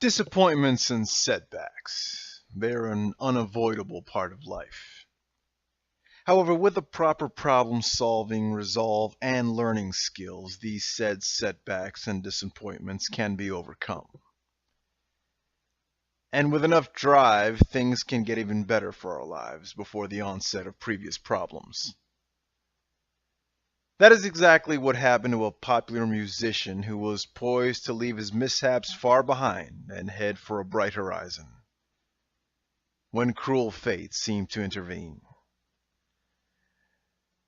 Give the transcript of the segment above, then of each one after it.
Disappointments and setbacks. They're an unavoidable part of life. However, with the proper problem solving, resolve, and learning skills, these said setbacks and disappointments can be overcome. And with enough drive, things can get even better for our lives before the onset of previous problems. That is exactly what happened to a popular musician who was poised to leave his mishaps far behind and head for a bright horizon, when cruel fate seemed to intervene.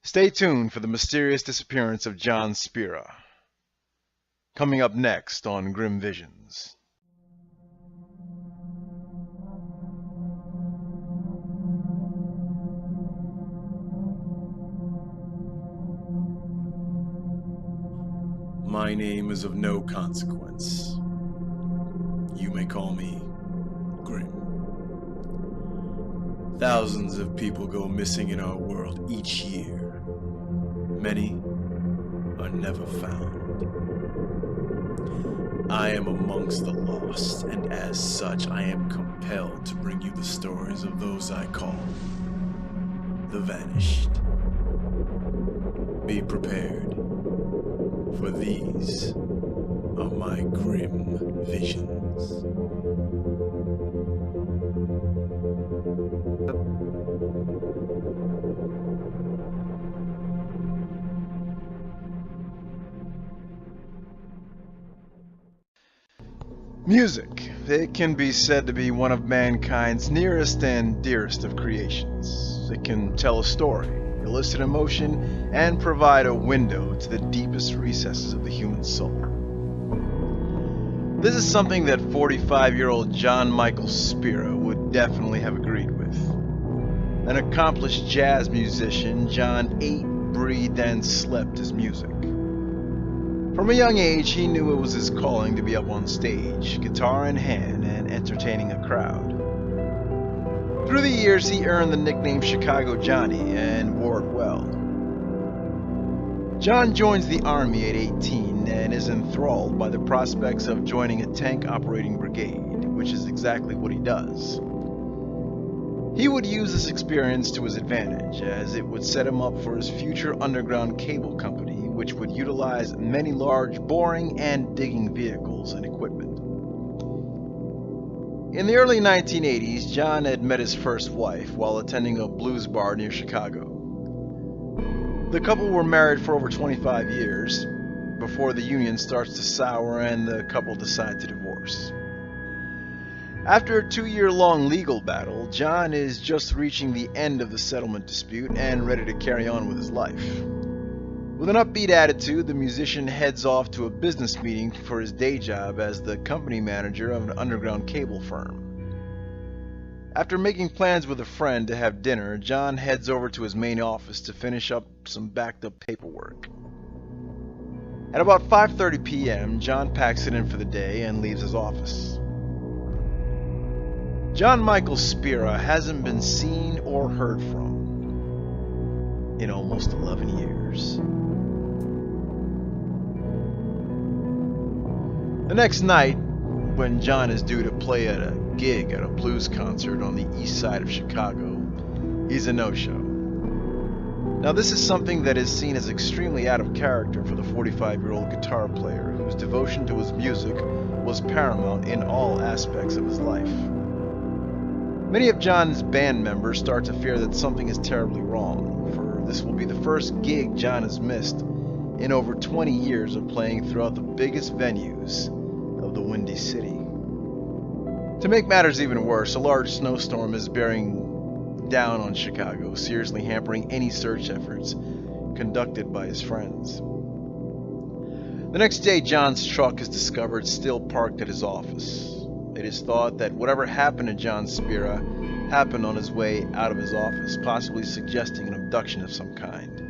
Stay tuned for the mysterious disappearance of John Spira, coming up next on Grim Visions. My name is of no consequence. You may call me Grim. Thousands of people go missing in our world each year. Many are never found. I am amongst the lost, and as such, I am compelled to bring you the stories of those I call the vanished. Be prepared, for these are my grim visions. Music. It can be said to be one of mankind's nearest and dearest of creations. It can tell a story, elicit emotion, and provide a window to the deepest recesses of the human soul. This is something that 45-year-old John Michael Spira would definitely have agreed with. An accomplished jazz musician, John ate, breathed, and slept his music. From a young age, he knew it was his calling to be up on stage, guitar in hand, and entertaining a crowd. Through the years, he earned the nickname Chicago Johnny and wore it well. John joins the Army at 18 and is enthralled by the prospects of joining a tank operating brigade, which is exactly what he does. He would use this experience to his advantage, as it would set him up for his future underground cable company, which would utilize many large boring and digging vehicles and equipment. In the early 1980s, John had met his first wife while attending a blues bar near Chicago. The couple were married for over 25 years before the union starts to sour and the couple decide to divorce. After a 2-year-long legal battle, John is just reaching the end of the settlement dispute and ready to carry on with his life. With an upbeat attitude, the musician heads off to a business meeting for his day job as the company manager of an underground cable firm. After making plans with a friend to have dinner, John heads over to his main office to finish up some backed-up paperwork. At about 5:30 p.m., John packs it in for the day and leaves his office. John Michael Spira hasn't been seen or heard from in almost 11 years. The next night, when John is due to play at a gig at a blues concert on the east side of Chicago, he's a no-show. Now, this is something that is seen as extremely out of character for the 45-year-old guitar player whose devotion to his music was paramount in all aspects of his life. Many of John's band members start to fear that something is terribly wrong, for this will be the first gig John has missed in over 20 years of playing throughout the biggest venues of the Windy City. To make matters even worse, a large snowstorm is bearing down on Chicago, seriously hampering any search efforts conducted by his friends. The next day, John's truck is discovered still parked at his office. It is thought that whatever happened to John Spira happened on his way out of his office, possibly suggesting an abduction of some kind.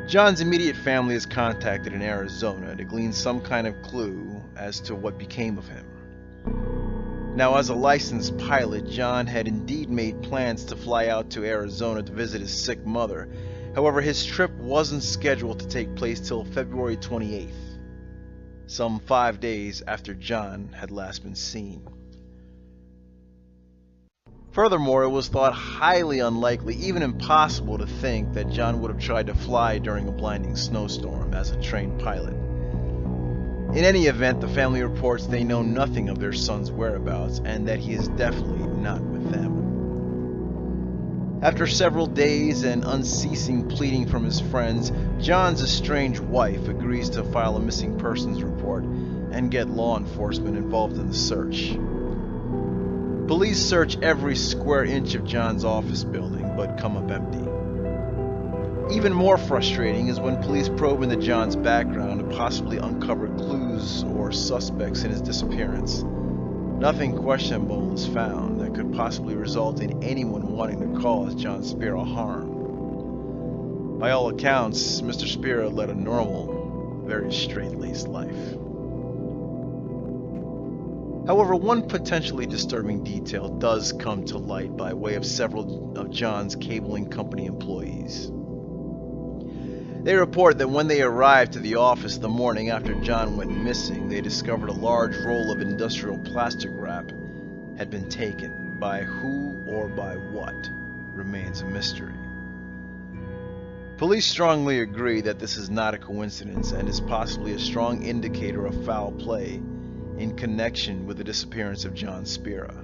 John's immediate family is contacted in Arizona to glean some kind of clue as to what became of him. Now, as a licensed pilot, John had indeed made plans to fly out to Arizona to visit his sick mother. However, his trip wasn't scheduled to take place till February 28th. some 5 days after John had last been seen. Furthermore, it was thought highly unlikely, even impossible, to think that John would have tried to fly during a blinding snowstorm as a trained pilot. In any event, the family reports they know nothing of their son's whereabouts and that he is definitely not with them. After several days and unceasing pleading from his friends, John's estranged wife agrees to file a missing persons report and get law enforcement involved in the search. Police search every square inch of John's office building, but come up empty. Even more frustrating is when police probe into John's background to possibly uncover clues or suspects in his disappearance. Nothing questionable is found that could possibly result in anyone wanting to cause John Spira harm. By all accounts, Mr. Spira led a normal, very straight-laced life. However, one potentially disturbing detail does come to light by way of several of John's cabling company employees. They report that when they arrived to the office the morning after John went missing, they discovered a large roll of industrial plastic wrap had been taken. By who or by what remains a mystery. Police strongly agree that this is not a coincidence and is possibly a strong indicator of foul play in connection with the disappearance of John Spira.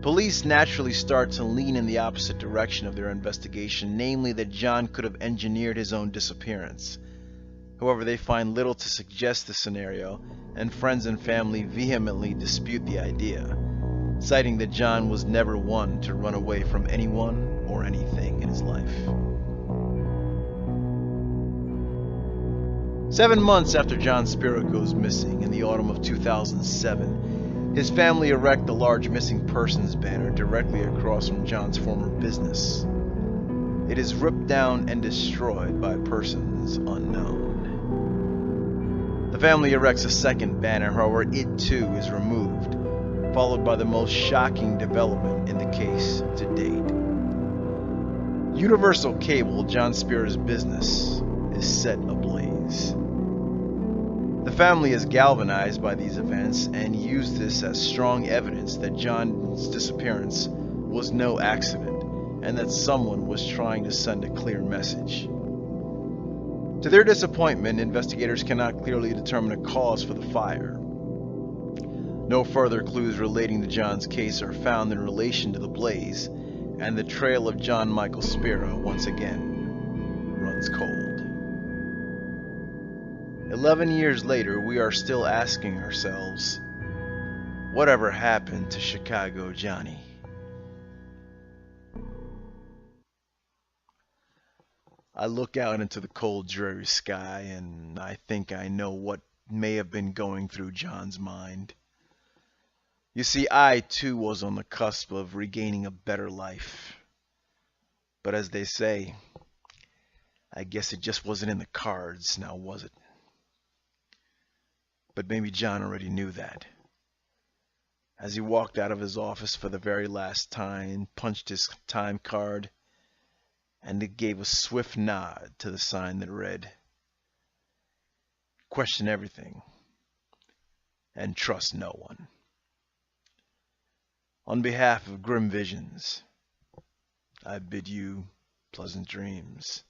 Police naturally start to lean in the opposite direction of their investigation, namely that John could have engineered his own disappearance. However, they find little to suggest the scenario, and friends and family vehemently dispute the idea, citing that John was never one to run away from anyone or anything in his life. 7 months after John Spira goes missing, in the autumn of 2007, his family erect a large missing persons banner directly across from John's former business. It is ripped down and destroyed by persons unknown. The family erects a second banner, however, it too is removed, followed by the most shocking development in the case to date. Universal Cable, John Spira's business, is set ablaze. The family is galvanized by these events and used this as strong evidence that John's disappearance was no accident and that someone was trying to send a clear message. To their disappointment, investigators cannot clearly determine a cause for the fire. No further clues relating to John's case are found in relation to the blaze, and the trail of John Michael Spira once again runs cold. 11 years later, we are still asking ourselves, whatever happened to Chicago Johnny? I look out into the cold, dreary sky, and I think I know what may have been going through John's mind. You see, I too was on the cusp of regaining a better life. But as they say, I guess it just wasn't in the cards, now was it? But maybe John already knew that. As he walked out of his office for the very last time, punched his time card, and it gave a swift nod to the sign that read, "Question everything, and trust no one." On behalf of Grim Visions, I bid you pleasant dreams.